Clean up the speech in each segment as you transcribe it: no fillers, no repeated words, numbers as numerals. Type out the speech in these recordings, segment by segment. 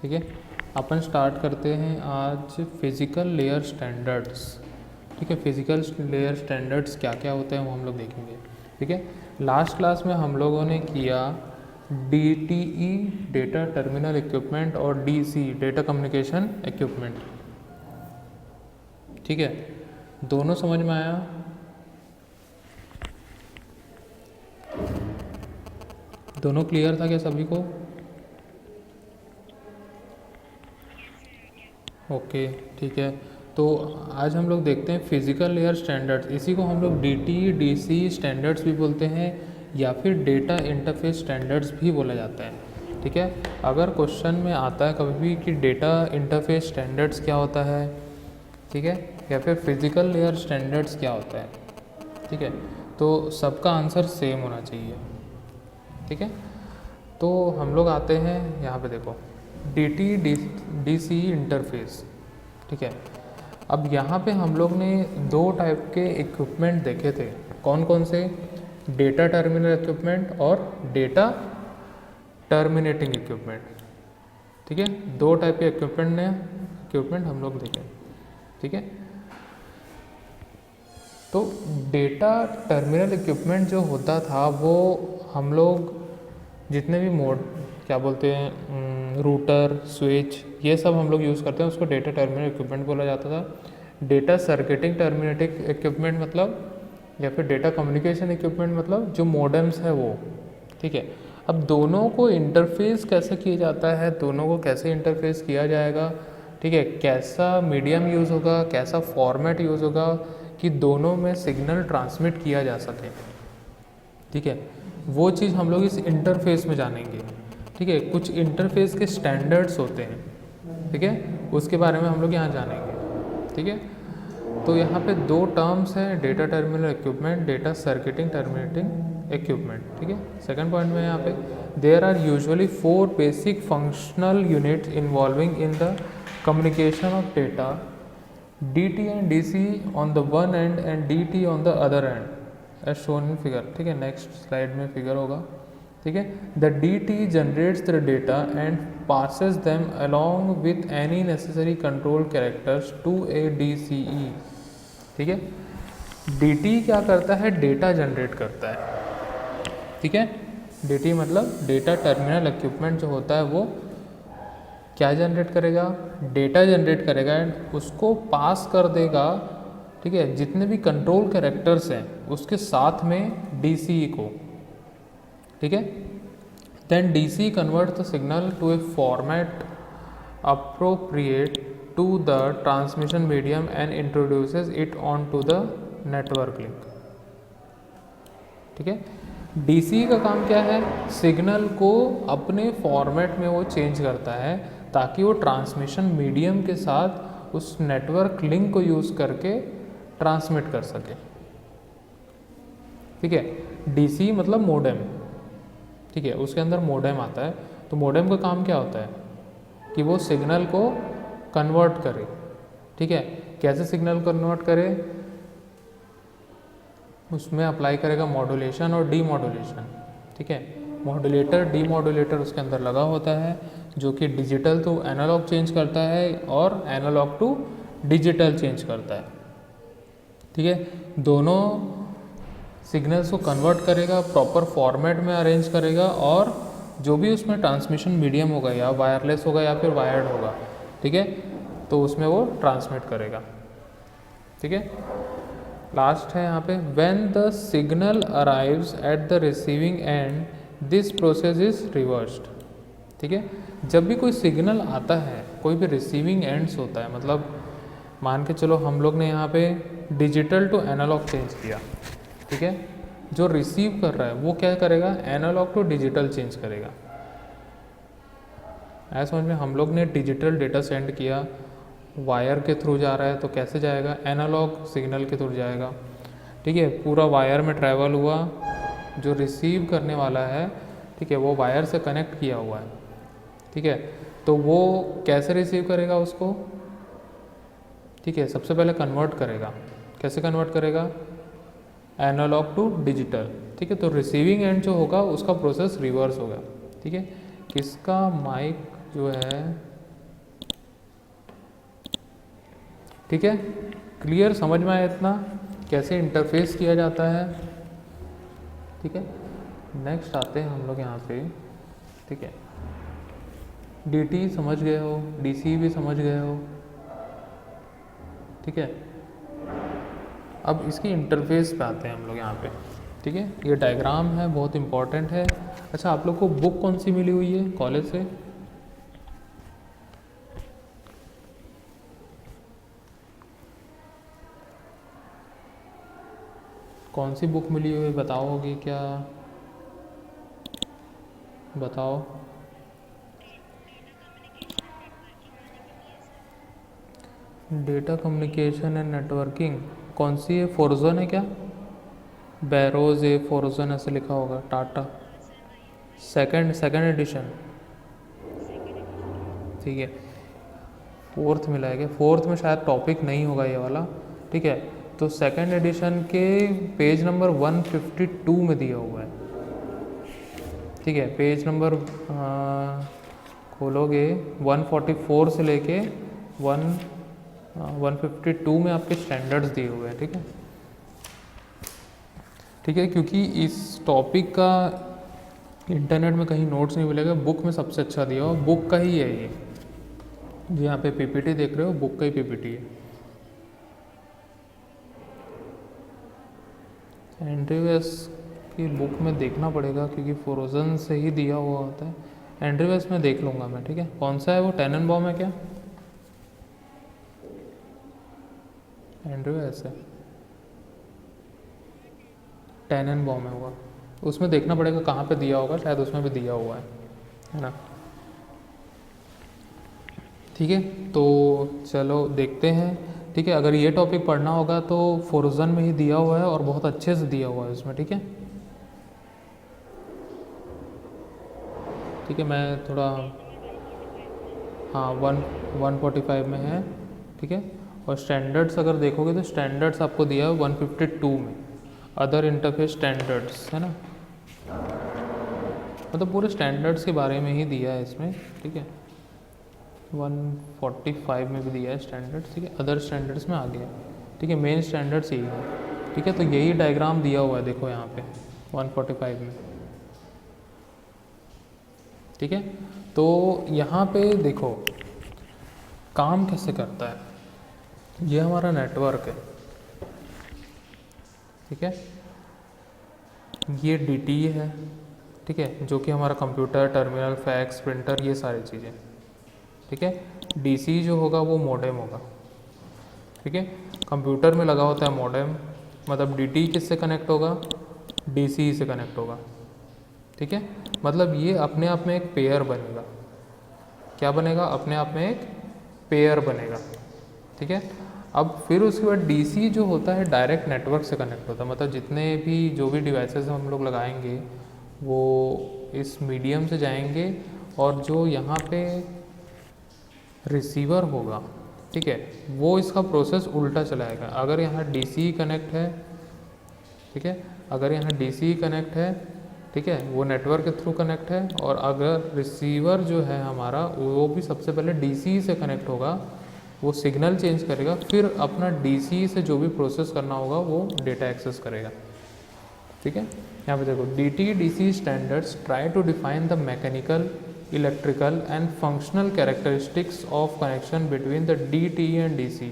ठीक है, अपन स्टार्ट करते हैं आज फिज़िकल लेयर स्टैंडर्ड्स। ठीक है, फिज़िकल लेयर स्टैंडर्ड्स क्या क्या होते हैं वो हम लोग देखेंगे। ठीक है, लास्ट क्लास में हम लोगों ने किया DTE डेटा टर्मिनल इक्विपमेंट और DC डेटा कम्युनिकेशन इक्विपमेंट। ठीक है, दोनों समझ में आया? दोनों क्लियर था क्या सभी को? ओके, ठीक है। तो आज हम लोग देखते हैं फिज़िकल लेयर स्टैंडर्ड्स। इसी को हम लोग DTE-DC स्टैंडर्ड्स भी बोलते हैं या फिर डेटा इंटरफेस स्टैंडर्ड्स भी बोला जाता है। ठीक है, अगर क्वेश्चन में आता है कभी भी कि डेटा इंटरफेस स्टैंडर्ड्स क्या होता है, ठीक है, या फिर फिज़िकल लेयर स्टैंडर्ड्स क्या होता है, ठीक है, तो सबका आंसर सेम होना चाहिए। ठीक है, तो हम लोग आते हैं यहाँ पे, देखो DTE-DC इंटरफेस। ठीक है, अब यहाँ पे हम लोग ने दो टाइप के इक्विपमेंट देखे थे। कौन कौन से? डेटा टर्मिनल इक्विपमेंट और डेटा टर्मिनेटिंग इक्विपमेंट। ठीक है, दो टाइप के इक्विपमेंट हम लोग देखे। ठीक है, तो डेटा टर्मिनल इक्विपमेंट जो होता था वो हम लोग जितने भी मोड क्या बोलते हैं, रूटर, स्विच, ये सब हम लोग यूज़ करते हैं, उसको डेटा टर्मिनल इक्विपमेंट बोला जाता था। डेटा सर्किटिंग टर्मिनेटिंग इक्विपमेंट मतलब, या फिर डेटा कम्युनिकेशन इक्विपमेंट मतलब जो मोडेम्स है वो। ठीक है, अब दोनों को इंटरफेस कैसे किया जाता है, दोनों को कैसे इंटरफेस किया जाएगा, ठीक है, कैसा मीडियम यूज़ होगा, कैसा फॉर्मेट यूज़ होगा कि दोनों में सिग्नल ट्रांसमिट किया जा सके। ठीक है, वो चीज़ हम लोग इस इंटरफेस में जानेंगे। ठीक है, कुछ इंटरफेस के स्टैंडर्ड्स होते हैं, ठीक है, उसके बारे में हम लोग यहाँ जानेंगे। ठीक है, तो यहाँ पे दो टर्म्स हैं, data terminal equipment, data circuiting terminating equipment. ठीक है, सेकंड पॉइंट में यहाँ पे there are usually 4 basic functional units involving in the communication of data, DT and DC on the one end and DT on the other end as shown in figure। ठीक है, next slide में figure होगा। ठीक है, the DT generates the data and passes them along with any necessary control characters to a DCE। ठीक है, DT क्या करता है? डेटा जनरेट करता है। ठीक है, DT मतलब डेटा टर्मिनल इक्विपमेंट जो होता है वो क्या जनरेट करेगा? डेटा जनरेट करेगा एंड उसको पास कर देगा, ठीक है, जितने भी कंट्रोल कैरेक्टर्स हैं उसके साथ में DCE को। ठीक है, then DCE convert the signal to a format appropriate to the transmission medium and introduces it on to the network link. ठीक है, DCE का काम क्या है? सिग्नल को अपने फॉर्मेट में वो चेंज करता है ताकि वो ट्रांसमिशन मीडियम के साथ उस नेटवर्क लिंक को यूज़ करके ट्रांसमिट कर सके। ठीक है, DCE मतलब मोडेम। ठीक है, उसके अंदर मोडेम आता है। तो मोडेम का काम क्या होता है कि वो सिग्नल को कन्वर्ट करे। ठीक है, कैसे सिग्नल कन्वर्ट करे? उसमें अप्लाई करेगा मॉड्यूलेशन और डीमॉड्यूलेशन। ठीक है, मॉड्यूलेटर डीमॉड्यूलेटर उसके अंदर लगा होता है जो कि डिजिटल टू एनालॉग चेंज करता है और एनालॉग टू डिजिटल चेंज करता है। ठीक है, दोनों सिग्नल्स को कन्वर्ट करेगा, प्रॉपर फॉर्मेट में अरेंज करेगा और जो भी उसमें ट्रांसमिशन मीडियम होगा या वायरलेस होगा या फिर वायर्ड होगा, ठीक है, तो उसमें वो ट्रांसमिट करेगा। ठीक है, लास्ट है यहाँ पे, when the signal arrives at the receiving end this process is reversed. ठीक है, जब भी कोई सिग्नल आता है, कोई भी रिसीविंग एंड्स होता है, मतलब मान के चलो हम लोग ने यहाँ पे डिजिटल टू एनालॉग चेंज किया। ठीक है, जो रिसीव कर रहा है वो क्या करेगा? एनालॉग टू डिजिटल चेंज करेगा। ऐसा समझ में, हम लोग ने डिजिटल डेटा सेंड किया, वायर के थ्रू जा रहा है तो कैसे जाएगा? एनालॉग सिग्नल के थ्रू जाएगा। ठीक है, पूरा वायर में ट्रैवल हुआ, जो रिसीव करने वाला है, ठीक है, वो वायर से कनेक्ट किया हुआ है। ठीक है, तो वो कैसे रिसीव करेगा उसको? ठीक है, सबसे पहले कन्वर्ट करेगा। कैसे कन्वर्ट करेगा? Analogue to digital. ठीक है, तो रिसीविंग एंड जो होगा उसका प्रोसेस रिवर्स होगा। ठीक है, किसका माइक जो है ठीक है, क्लियर, समझ में आया इतना कैसे इंटरफेस किया जाता है। ठीक है, नेक्स्ट आते हैं हम लोग यहाँ पे। ठीक है, dt समझ गए हो, dc भी समझ गए हो। ठीक है, अब इसकी इंटरफेस पे आते हैं हम लोग यहाँ पे। ठीक है, ये डायग्राम है, बहुत इंपॉर्टेंट है। अच्छा, आप लोग को बुक कौन सी मिली हुई है कॉलेज से? कौन सी बुक मिली हुई है बताओगे क्या? बताओ। डेटा कम्युनिकेशन एंड नेटवर्किंग कौन सी है? फोर्जन है क्या? बैरोज है, फोर्जन ऐसे लिखा होगा। Tata second edition. ठीक है, फोर्थ मिला है क्या? फोर्थ में शायद टॉपिक नहीं होगा ये वाला। ठीक है, तो सेकंड एडिशन के पेज नंबर 152 में दिया हुआ है। ठीक है, पेज नंबर खोलोगे 144 से लेके 152 में आपके स्टैंडर्ड्स दिए हुए हैं। ठीक है, ठीक है, क्योंकि इस टॉपिक का इंटरनेट में कहीं नोट्स नहीं मिलेगा, बुक में सबसे अच्छा दिया हुआ बुक का ही है ये। जो यहाँ पे पीपीटी देख रहे हो, बुक का ही पीपीटी है। एंड्रीवेस की बुक में देखना पड़ेगा क्योंकि फ्रोजन से ही दिया हुआ होता है। एंड्रीवेस में देख लूँगा मैं। ठीक है, कौन सा है वो? टेननबॉम है क्या? एंड्रीवेस है, टेननबॉम है वो। उसमें देखना पड़ेगा कहाँ पे दिया होगा, शायद उसमें भी दिया हुआ है ना। ठीक है, तो चलो देखते हैं। ठीक है, अगर ये टॉपिक पढ़ना होगा तो फोर्जन में ही दिया हुआ है और बहुत अच्छे से दिया हुआ है उसमें। ठीक है, ठीक है, मैं थोड़ा, हाँ 145 में है। ठीक है, और स्टैंडर्ड्स अगर देखोगे तो स्टैंडर्ड्स आपको दिया है 152 में, अदर इंटरफेस स्टैंडर्ड्स, है ना। मतलब पूरे स्टैंडर्ड्स के बारे में ही दिया है इसमें। ठीक है, 145 में भी दिया है स्टैंडर्ड्स। ठीक है, अदर स्टैंडर्ड्स में आ गया। ठीक है, मेन स्टैंडर्ड्स यही है। ठीक है, तो यही डायग्राम दिया हुआ है, देखो यहाँ पे 145 में। ठीक है, तो यहाँ पे देखो काम कैसे करता है। ये हमारा नेटवर्क है। ठीक है, ये dt है। ठीक है, जो कि हमारा कंप्यूटर, टर्मिनल, फैक्स, प्रिंटर, ये सारी चीज़ें। ठीक है, DC जो होगा वो मॉडेम होगा। ठीक है, कंप्यूटर में लगा होता है मॉडेम, मतलब dt किससे कनेक्ट होगा? DC से कनेक्ट होगा। ठीक है, मतलब ये अपने आप में एक पेयर बनेगा। क्या बनेगा? अपने आप में एक पेयर बनेगा। ठीक है, अब फिर उसके बाद DC जो होता है डायरेक्ट नेटवर्क से कनेक्ट होता है, मतलब जितने भी जो भी डिवाइसेस हम लोग लगाएंगे वो इस मीडियम से जाएंगे, और जो यहाँ पे रिसीवर होगा, ठीक है, वो इसका प्रोसेस उल्टा चलाएगा। अगर यहाँ DC कनेक्ट है, ठीक है, अगर यहाँ DC कनेक्ट है, ठीक है, वो नेटवर्क के थ्रू कनेक्ट है, और अगर रिसीवर जो है हमारा वो भी सबसे पहले DC से कनेक्ट होगा, वो सिग्नल चेंज करेगा, फिर अपना DC से जो भी प्रोसेस करना होगा वो डेटा एक्सेस करेगा। ठीक है, यहाँ पे देखो DT-DC standards try to define the mechanical, electrical and functional characteristics of connection between the DT and DC।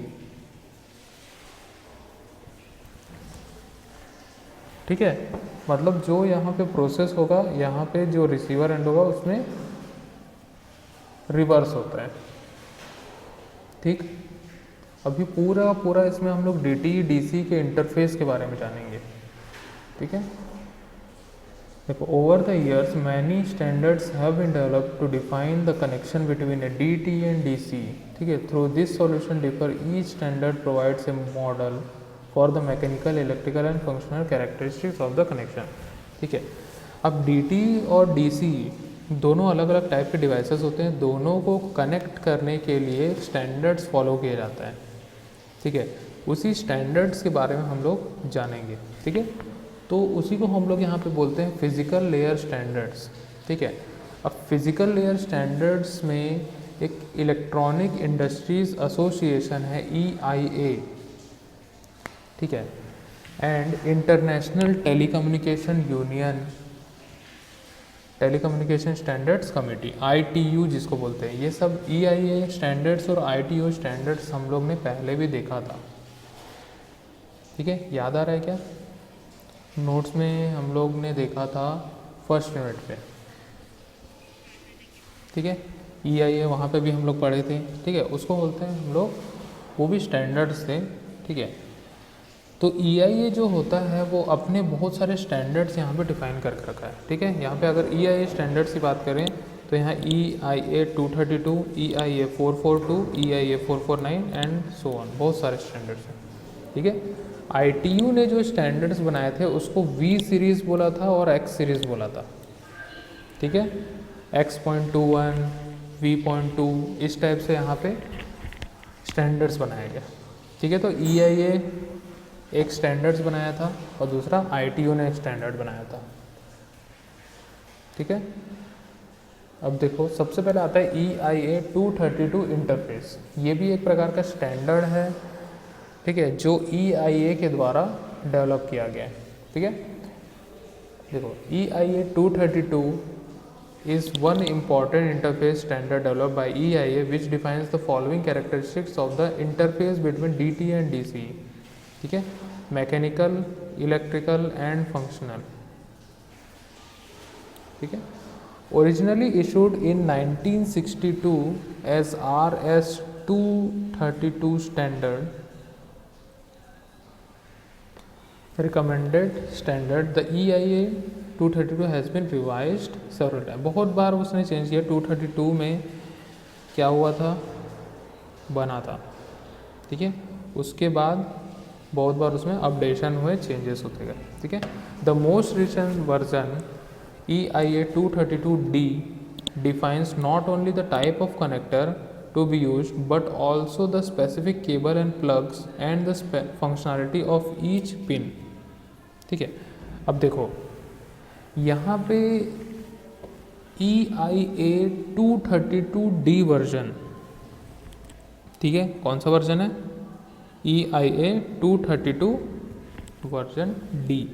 ठीक है, मतलब जो यहाँ पे प्रोसेस होगा, यहाँ पे जो रिसीवर एंड होगा उसमें रिवर्स होता है। ठीक, अभी पूरा इसमें हम लोग DT-DC के इंटरफेस के बारे में जानेंगे। ठीक है, देखो over the years many standards have been developed to define the connection between a DT and DC। ठीक है, through this solution differ each standard provides a model for the mechanical, electrical and functional characteristics of the connection. ठीक है, अब DT और DC दोनों अलग अलग type के डिवाइसेस होते हैं, दोनों को कनेक्ट करने के लिए स्टैंडर्ड्स फॉलो किया जाता है। ठीक है, उसी स्टैंडर्ड्स के बारे में हम लोग जानेंगे। ठीक है, तो उसी को हम लोग यहाँ पे बोलते हैं फिजिकल लेयर स्टैंडर्ड्स। ठीक है, अब फिजिकल लेयर स्टैंडर्ड्स में एक इलेक्ट्रॉनिक इंडस्ट्रीज एसोसिएशन है EIA, ठीक है, and international telecommunication union, telecommunication standards committee, ITU जिसको बोलते हैं। ये सब EIA स्टैंडर्ड्स और ITU स्टैंडर्ड्स हम लोग ने पहले भी देखा था, ठीक है, याद आ रहा है क्या? नोट्स में हम लोग ने देखा था फर्स्ट यूनिट पे, ठीक है। EIA वहाँ पे भी हम लोग पढ़े थे, ठीक है, उसको बोलते हैं हम लोग, वो भी स्टैंडर्ड्स थे, ठीक है। तो EIA जो होता है वो अपने बहुत सारे स्टैंडर्ड्स यहाँ पे डिफाइन करके रखा है, ठीक है। यहाँ पे अगर EIA स्टैंडर्ड्स की बात करें तो यहाँ EIA 232, EIA 442, EIA 449 and so on, बहुत सारे स्टैंडर्ड्स हैं, ठीक है। ITU ने जो स्टैंडर्ड्स बनाए थे उसको V सीरीज़ बोला था और X सीरीज़ बोला था, ठीक है। X.21, V.2 इस टाइप से यहाँ पे स्टैंडर्ड्स बनाया गया, ठीक है। तो EIA एक स्टैंडर्ड्स बनाया था और दूसरा ITU ने एक स्टैंडर्ड बनाया था, ठीक है। अब देखो सबसे पहले आता है EIA 232 इंटरफेस, ये भी एक प्रकार का स्टैंडर्ड है, ठीक है, जो EIA के द्वारा डेवलप किया गया है, ठीक है। देखो EIA 232 is one important interface standard developed by EIA which defines the following characteristics of the interface between DT and DC, ठीक है, मैकेनिकल, इलेक्ट्रिकल एंड फंक्शनल, ठीक है। Originally issued in 1962 as RS 232 standard, recommended standard, the EIA 232 has been revised several times, बहुत बार उसने change किया। 232 में क्या हुआ था, बना था, ठीक है, उसके बाद बहुत बार उसमें अपडेशन हुए, चेंजेस होते गए, ठीक है। The most recent version EIA 232D defines not only the type of connector to be used but also the specific cable and plugs and the functionality of each pin, ठीक है। अब देखो यहाँ पे EIA 232D वर्जन, ठीक है, कौन सा वर्जन है? EIA 232 वर्जन D,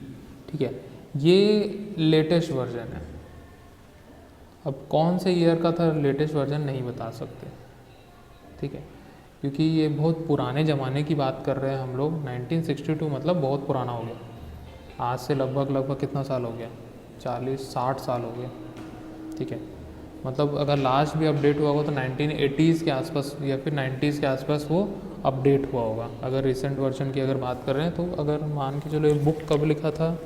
ठीक है, ये लेटेस्ट वर्जन है। अब कौन से ईयर का था लेटेस्ट वर्जन नहीं बता सकते, ठीक है, क्योंकि ये बहुत पुराने ज़माने की बात कर रहे हैं हम लोग। 1962 मतलब बहुत पुराना हो गया, आज से लगभग कितना साल हो गया, 40-60 साल हो गया, ठीक है। मतलब अगर लास्ट भी अपडेट हुआ होगा तो 1980s के आसपास या फिर 90s के आसपास वो अपडेट हुआ होगा, अगर रिसेंट वर्जन की अगर बात कर रहे हैं तो। अगर मान के चलो ये बुक कब लिखा था,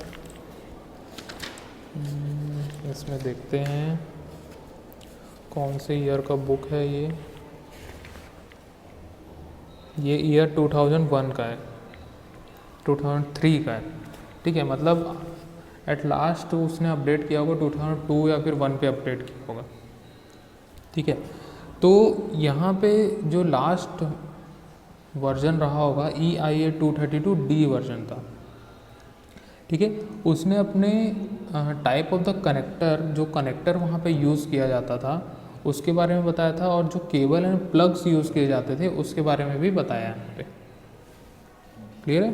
इसमें देखते हैं कौन से ईयर का बुक है ये ईयर 2001 का है, 2003 का है, ठीक है। मतलब एट लास्ट उसने अपडेट किया होगा 2002 या फिर 1 पे अपडेट किया होगा, ठीक है। तो यहाँ पे जो लास्ट वर्जन रहा होगा EIA 232D वर्जन था, ठीक है। उसने अपने टाइप ऑफ द कनेक्टर, जो कनेक्टर वहाँ पे यूज़ किया जाता था उसके बारे में बताया था, और जो केबल एंड प्लग्स यूज़ किए जाते थे उसके बारे में भी बताया यहाँ पे, क्लियर है।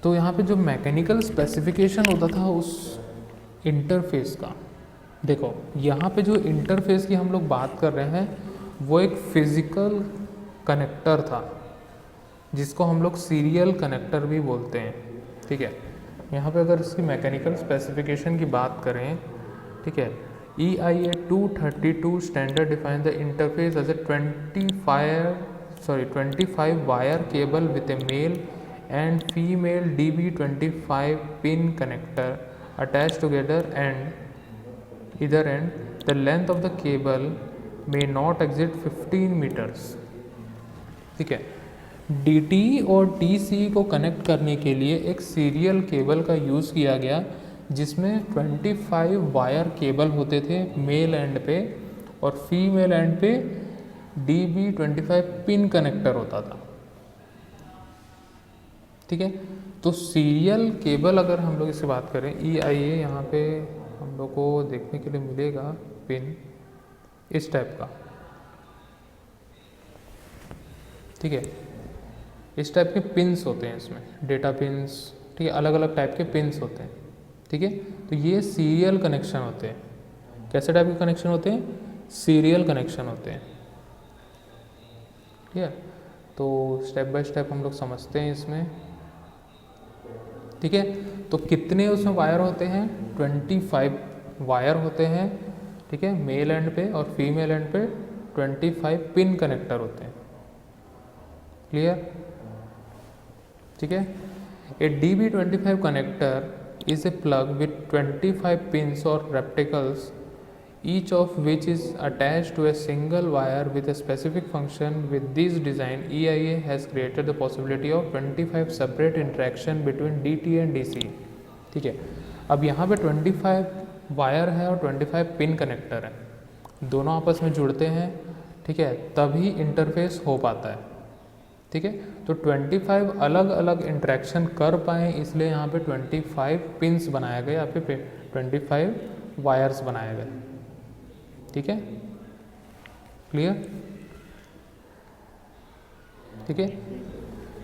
तो यहाँ पे जो मैकेनिकल स्पेसिफिकेशन होता था उस इंटरफेस का, देखो यहाँ पे जो इंटरफेस की हम लोग बात कर रहे हैं वो एक फिज़िकल कनेक्टर था जिसको हम लोग सीरियल कनेक्टर भी बोलते हैं, ठीक है। यहाँ पे अगर इसकी मैकेनिकल स्पेसिफिकेशन की बात करें, ठीक है, EIA 232 standard define the interface as a 25 wire cable with a male and female DB25 pin connector attached together, and either end the length of the cable may not exceed 15 meters, ठीक है। DT और DC को connect करने के लिए एक serial cable का use किया गया जिसमें 25 वायर केबल होते थे मेल एंड पे, और फीमेल एंड पे DB25 पिन कनेक्टर होता था, ठीक है। तो सीरियल केबल अगर हम लोग इससे बात करें EIA, यहाँ पे हम लोग को देखने के लिए मिलेगा पिन, इस टाइप का, ठीक है। इस टाइप के पिंस होते हैं इसमें, डेटा पिंस, ठीक है, अलग अलग टाइप के पिंस होते हैं, ठीक है। तो ये सीरियल कनेक्शन होते हैं। कैसे टाइप के कनेक्शन होते हैं? सीरियल कनेक्शन होते हैं, ठीक है। तो स्टेप बाय स्टेप हम लोग समझते हैं इसमें, ठीक है। तो कितने उसमें वायर होते हैं? 25 वायर होते हैं, ठीक है, मेल एंड पे, और फीमेल एंड पे 25 पिन कनेक्टर होते हैं। क्लियर? ठीक है। ए DB25 connector is a plug with 25 pins और रेप्टिकल्स, each of which is attached to a single wire with a specific function. With this design, EIA has created the possibility of 25 separate interaction between DT and DC, ठीक है। अब यहाँ पे 25 wire है और 25 pin connector है, दोनों आपस में जुड़ते हैं, ठीक है, तभी इंटरफेस हो पाता है, ठीक है। तो 25 अलग अलग इंटरेक्शन कर पाएँ, इसलिए यहाँ पे 25 पिंस बनाया गया, यहाँ पे 25 वायर्स बनाए गए, ठीक है। क्लियर? ठीक है।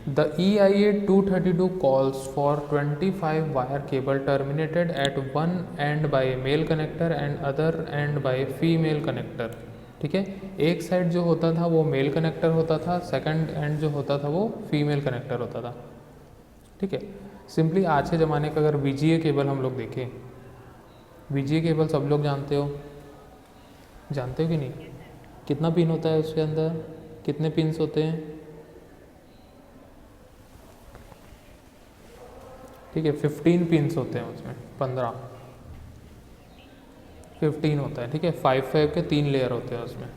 The EIA 232 calls for 25 wire cable terminated at one end by a male connector and other end by a female connector, ठीक है। एक साइड जो होता था वो मेल कनेक्टर होता था, सेकंड एंड जो होता था वो फीमेल कनेक्टर होता था, ठीक है। सिंपली आज के ज़माने का अगर VGA केबल हम लोग देखें, VGA केबल सब लोग जानते हो, जानते हो कि नहीं? कितना पिन होता है उसके अंदर, कितने पिन्स होते हैं? ठीक है, 15 पिन्स होते हैं उसमें, 15 होता है, ठीक है। 5 के 3 लेयर होते हैं उसमें,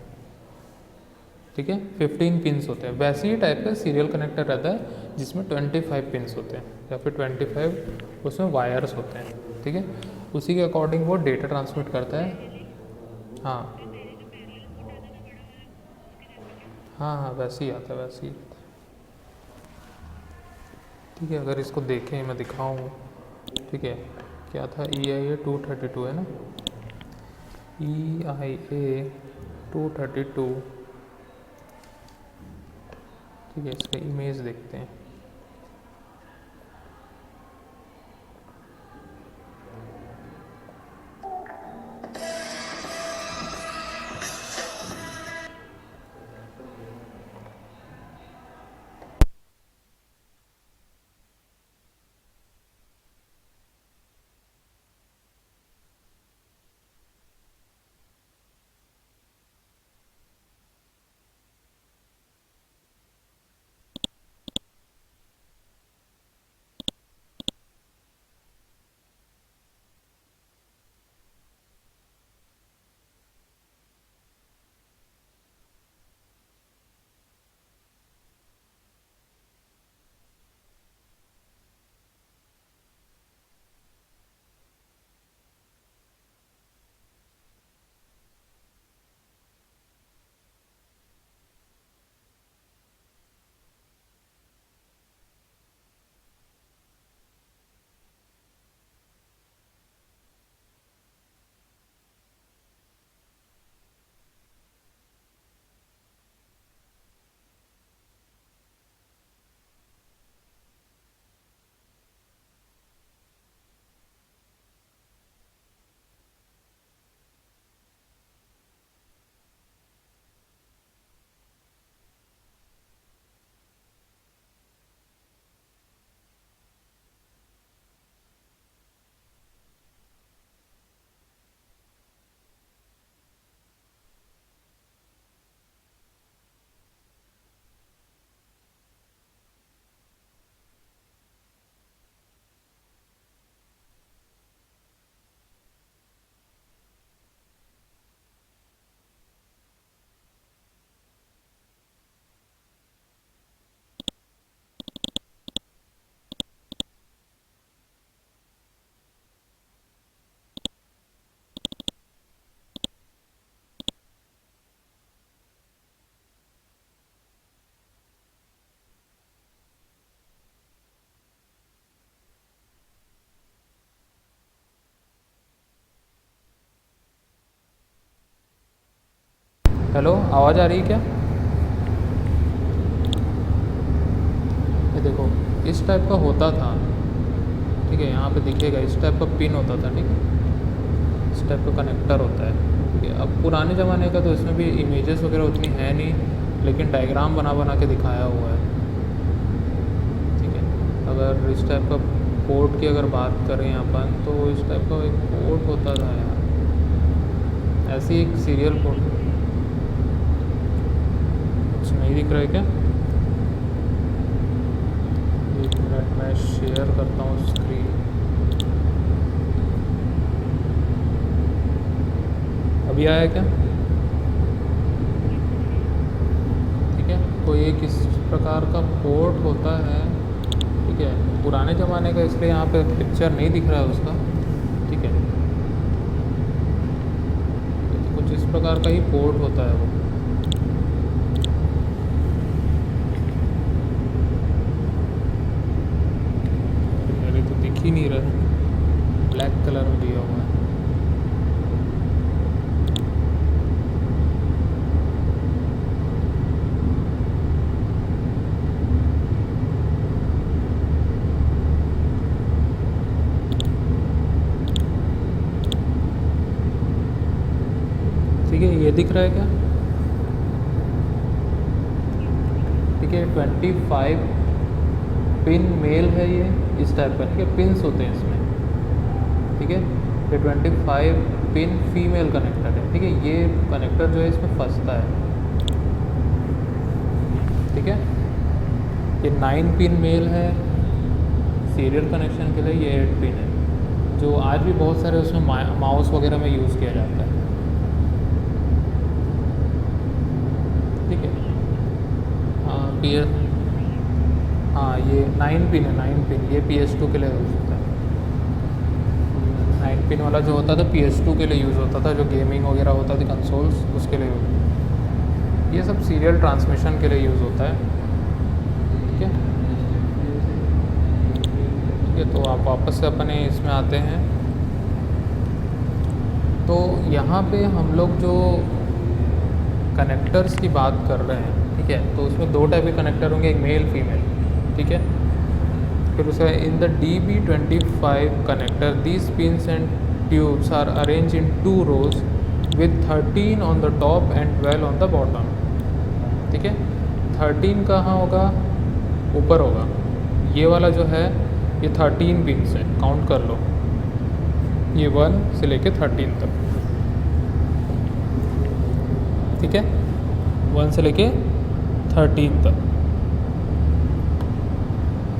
ठीक है। 15 पिन्स होते हैं। वैसे ही टाइप का सीरियल कनेक्टर रहता है जिसमें 25 पिन्स होते हैं, या फिर 25 उसमें वायर्स होते हैं, ठीक है। उसी के अकॉर्डिंग वो डेटा ट्रांसमिट करता है। हाँ हाँ हाँ, वैसे ही आता है, वैसे ही, ठीक है। अगर इसको देखें, मैं दिखाऊँ, ठीक है, क्या था? EIA 232 है ना, EIA 232, ठीक है। इसका इमेज देखते हैं। हेलो, आवाज़ आ रही है क्या? ये देखो, इस टाइप का होता था, ठीक है, यहाँ पे दिखेगा इस टाइप का पिन होता था, ठीक है, इस टाइप का कनेक्टर होता है, ठीक है। अब पुराने ज़माने का तो इसमें भी इमेजेस वगैरह उतनी है नहीं, लेकिन डायग्राम बना बना के दिखाया हुआ है, ठीक है। अगर इस टाइप का पोर्ट की अगर बात करें अपन, तो इस टाइप का एक पोर्ट होता था यार, ऐसी एक सीरियल पोर्ट। कुछ नहीं दिख रहा है क्या? एक मिनट, मैं शेयर करता हूँ स्क्रीन। अभी आया क्या? ठीक है, तो एक इस प्रकार का पोर्ट होता है, ठीक है, पुराने ज़माने का, इसलिए यहाँ पे पिक्चर नहीं दिख रहा है उसका, ठीक है। तो कुछ इस प्रकार का ही पोर्ट होता है वो। मेरे तो दिख ही नहीं रहा है, ब्लैक कलर में दिया हुआ है। ठीक है, ये दिख रहा है क्या? ठीक है, 25 पिन मेल है ये, इस टाइप का, ठीक है, पिन्स होते हैं इसमें, ठीक है। ये 25 पिन फीमेल कनेक्टर है, ठीक है, ये कनेक्टर जो है इसमें फंसता है, ठीक है। ये 9 पिन मेल है सीरियल कनेक्शन के लिए, ये 8 पिन है, जो आज भी बहुत सारे उसमें माउस वगैरह में यूज़ किया जाता है, ठीक है। हाँ, हाँ, ये 9 पिन है, 9 पिन, ये PS2 के लिए यूज़ होता है। 9 पिन वाला जो होता था PS2 के लिए यूज़ होता था, जो गेमिंग वगैरह होता थी कंसोल्स, उसके लिए। ये सब सीरियल ट्रांसमिशन के लिए यूज़ होता है, ठीक है। ठीक है, तो आप वापस से अपने इसमें आते हैं। तो यहाँ पे हम लोग जो कनेक्टर्स की बात कर रहे हैं, ठीक है, तो उसमें 2 टाइप के कनेक्टर होंगे, एक मेल फीमेल, ठीक है। फिर उसके in the DB25 connector these pins and tubes are arrange in 2 rows with 13 on the top and 12 on the bottom, ठीक है। 13 कहाँ होगा? ऊपर होगा, ये वाला जो है ये 13 पिन्स है, काउंट कर लो, ये 1 से लेके 13 तक, ठीक है, 1 से लेके 13 तक,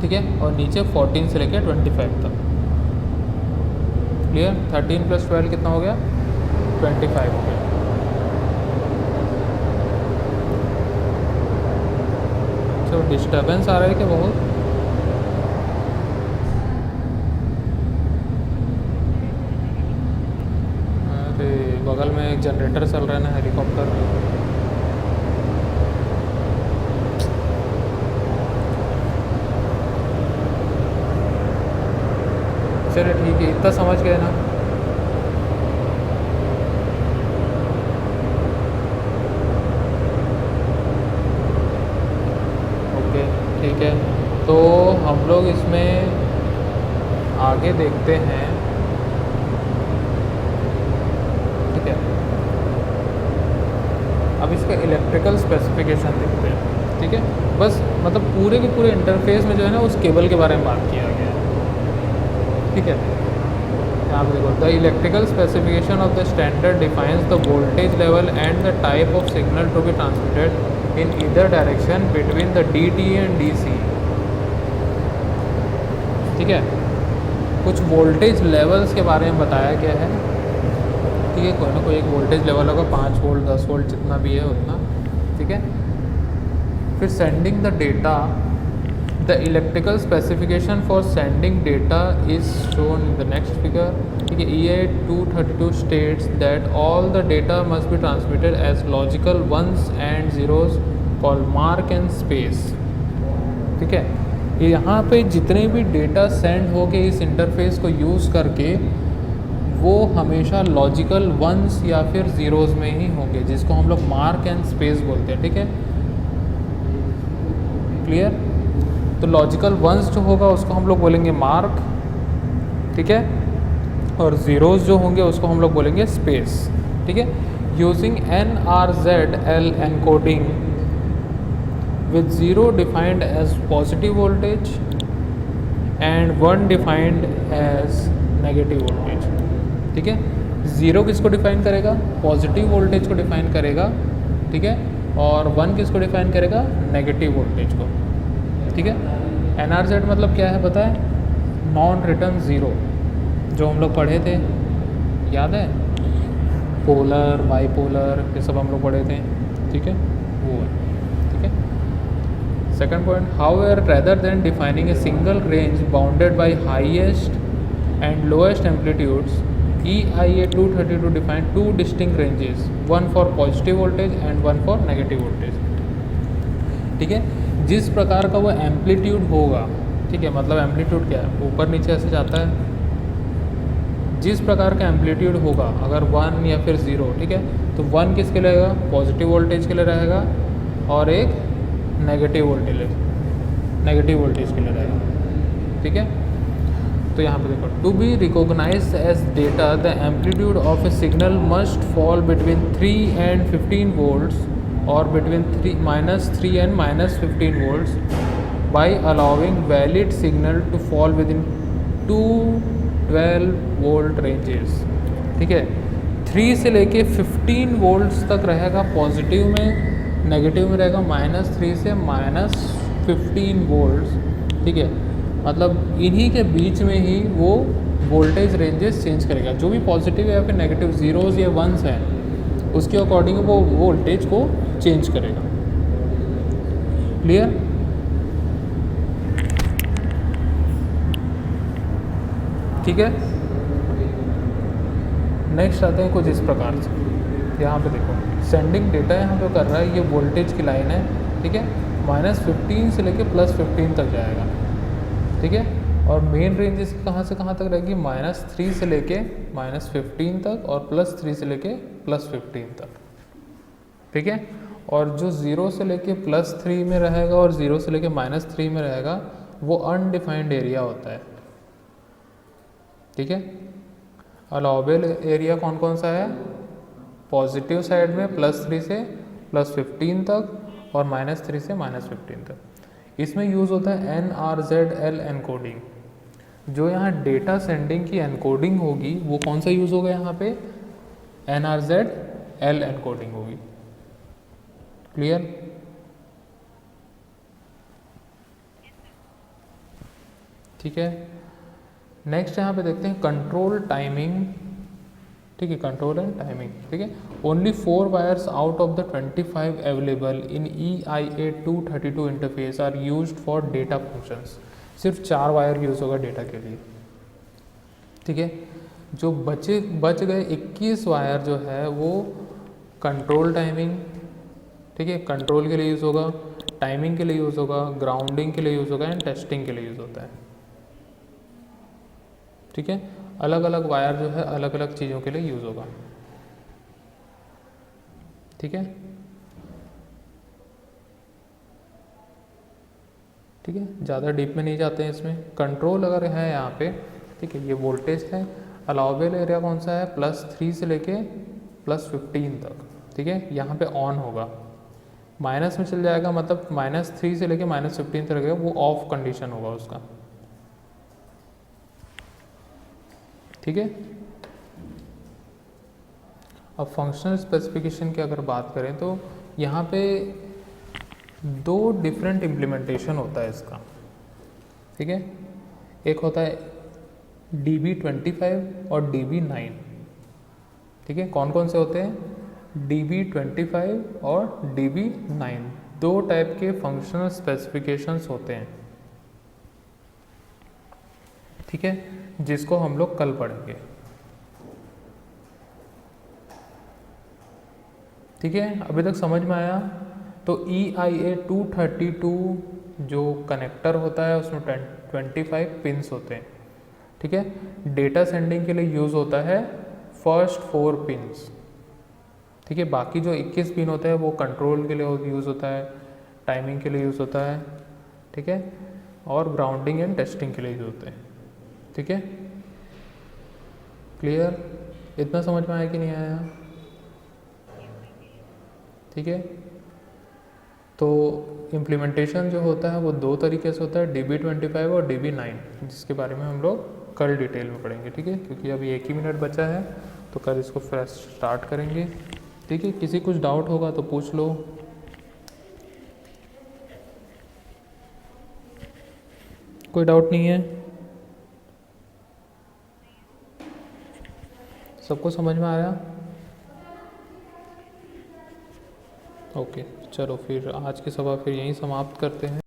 ठीक है। और नीचे 14 से लेके 25 तक, क्लियर। 13 + 12 कितना हो गया? 25 हो गया। तो डिस्टर्बेंस आ रहा है क्या बहुत? अरे बगल में एक जनरेटर चल रहा है ना, हेलीकॉप्टर। चलिए ठीक है, इतना समझ गए ना। ओके, ठीक है, तो हम लोग इसमें आगे देखते हैं, ठीक है। अब इसका इलेक्ट्रिकल स्पेसिफिकेशन देखते हैं, ठीक है। बस मतलब पूरे के पूरे इंटरफेस में जो है ना, उस केबल के बारे में बात किया गया है, ठीक है। यहाँ पे देखो, the electrical specification of the standard defines the voltage level and the type of signal to be transmitted in either direction between the DT and DC, ठीक है। कुछ वोल्टेज लेवल्स के बारे में बताया गया है, ठीक है, कोई ना कोई एक वोल्टेज लेवल होगा, 5 वोल्ट, 10 वोल्ट, जितना भी है उतना, ठीक है। फिर sending the data, the electrical specification for sending data is shown in the next figure, ठीक है। EA 232 states that all the data must be transmitted as logical ones and zeros called mark and space, ठीक है। यहाँ पे जितने भी data send हो गए इस इंटरफेस को यूज़ करके, वो हमेशा लॉजिकल वंस या फिर ज़ीरोज़ में ही होंगे, जिसको हम लोग मार्क एंड स्पेस बोलते हैं। ठीक है, क्लियर। तो लॉजिकल वंस जो होगा उसको हम लोग बोलेंगे मार्क, ठीक है, और ज़ीरोज़ जो होंगे उसको हम लोग बोलेंगे स्पेस। ठीक है, using NRZL encoding with 0 defined as positive voltage and 1 defined as negative voltage। ठीक है, 0 किसको डिफाइन करेगा? पॉजिटिव वोल्टेज को डिफाइन करेगा। ठीक है, और 1 किसको डिफाइन करेगा? नेगेटिव वोल्टेज को। ठीक है, NRZ मतलब क्या है पता है? नॉन रिटर्न ज़ीरो, जो हम लोग पढ़े थे, याद है? पोलर, बाईपोलर, ये सब हम लोग पढ़े थे। ठीक है, वो है। ठीक है, second point, however rather than defining a single range bounded by highest and lowest amplitudes, EIA 232 define two distinct ranges, one for positive voltage and one for negative voltage. ठीक है, जिस प्रकार का वो एम्पलीट्यूड होगा, ठीक है, मतलब एम्पलीट्यूड क्या है? ऊपर नीचे ऐसे जाता है। जिस प्रकार का एम्पलीट्यूड होगा, अगर 1 या फिर 0, ठीक है, तो 1 किसके लिए रहेगा? पॉजिटिव वोल्टेज के लिए रहेगा, और एक नेगेटिव वोल्टेज के लिए रहेगा। ठीक है, तो यहाँ पे देखो, to be recognised as data the amplitude of a signal must fall between 3 and 15 volts और between -3 and -15 volts by allowing valid signal to fall within 12 volt ranges। ठीक है, 3 से लेके 15 volts तक रहेगा पॉजिटिव में, नेगेटिव में रहेगा -3 से -15 volts। ठीक है, मतलब इन्हीं के बीच में ही वो वोल्टेज रेंजेस चेंज करेगा। जो भी पॉजिटिव या फिर नेगेटिव ज़ीरोज़ या वंस हैं, उसके अकॉर्डिंग वो वोल्टेज को चेंज करेगा। क्लियर? ठीक है, नेक्स्ट आते हैं कुछ इस प्रकार से। यहाँ पे देखो, सेंडिंग डेटा यहाँ पे कर रहा है, ये वोल्टेज की लाइन है। ठीक है, -15 से लेके +15 तक जाएगा। ठीक है, और मेन रेंजेस कहाँ से कहाँ तक रहेगी? -3 से लेके -15 तक और +3 से लेके +15 तक। ठीक है, और जो 0 से लेके +3 में रहेगा और 0 से लेके -3 में रहेगा, वो अनडिफाइंड एरिया होता है। ठीक है, अलाउबल एरिया कौन कौन सा है? पॉजिटिव साइड में +3 से +15 तक और -3 से -15 तक। इसमें यूज़ होता है NRZL एनकोडिंग। जो यहाँ डेटा सेंडिंग की एनकोडिंग होगी, वो कौन सा यूज़ होगा? यहाँ पे NRZL एनकोडिंग होगी। क्लियर? ठीक है, नेक्स्ट यहाँ पे देखते हैं कंट्रोल टाइमिंग। ठीक है, कंट्रोल एंड टाइमिंग। ठीक है, only 4 wires out of the 25 available in EIA 232 interface are used for data functions. सिर्फ 4 वायर यूज़ होगा डेटा के लिए। ठीक है, जो बच गए 21 वायर जो है वो कंट्रोल टाइमिंग, ठीक है, कंट्रोल के लिए यूज़ होगा, टाइमिंग के लिए यूज़ होगा, ग्राउंडिंग के लिए यूज़ होगा एंड टेस्टिंग के लिए यूज़ होता है। ठीक है, अलग अलग वायर जो है अलग अलग चीज़ों के लिए यूज़ होगा। ठीक है, ठीक है, ज़्यादा डीप में नहीं जाते हैं इसमें। कंट्रोल अगर है यहाँ पे, ठीक है, ये वोल्टेज है। अलाउबल एरिया कौन सा है? +3 से लेके +15 तक। ठीक है, यहाँ पे ऑन होगा, माइनस में चल जाएगा, मतलब -3 से लेके -15 तक रहेगा, वो ऑफ कंडीशन होगा उसका। ठीक है, अब फंक्शनल स्पेसिफिकेशन की अगर बात करें तो यहाँ पे 2 डिफरेंट इम्प्लीमेंटेशन होता है इसका। ठीक है, एक होता है DB25 और DB9। ठीक है, कौन कौन से होते हैं? DB25 और DB9 2 टाइप के फंक्शनल स्पेसिफिकेशंस होते हैं। ठीक है, जिसको हम लोग कल पढ़ेंगे। ठीक है, अभी तक समझ में आया? तो EIA 232 जो कनेक्टर होता है उसमें 25 पिंस होते हैं। ठीक है। डेटा सेंडिंग के लिए यूज़ होता है फर्स्ट 4 पिंस, ठीक है। बाकी जो 21 पिन होता है वो कंट्रोल के लिए यूज़ होता है, टाइमिंग के लिए यूज़ होता है, ठीक है, और ग्राउंडिंग एंड टेस्टिंग के लिए यूज़ होते हैं, ठीक है। क्लियर? इतना समझ में आया कि नहीं आया? ठीक है। तो इम्प्लीमेंटेशन जो होता है वो 2 तरीके से होता है, DB25 और DB9, जिसके बारे में हम लोग कल डिटेल में पढ़ेंगे, ठीक है। क्योंकि अभी 1 ही मिनट बचा है तो कल इसको फ्रेश स्टार्ट करेंगे, ठीक है। किसी कुछ डाउट होगा तो पूछ लो। कोई डाउट नहीं है? सबको समझ में आया? ओके, चलो फिर आज की सभा फिर यहीं समाप्त करते हैं।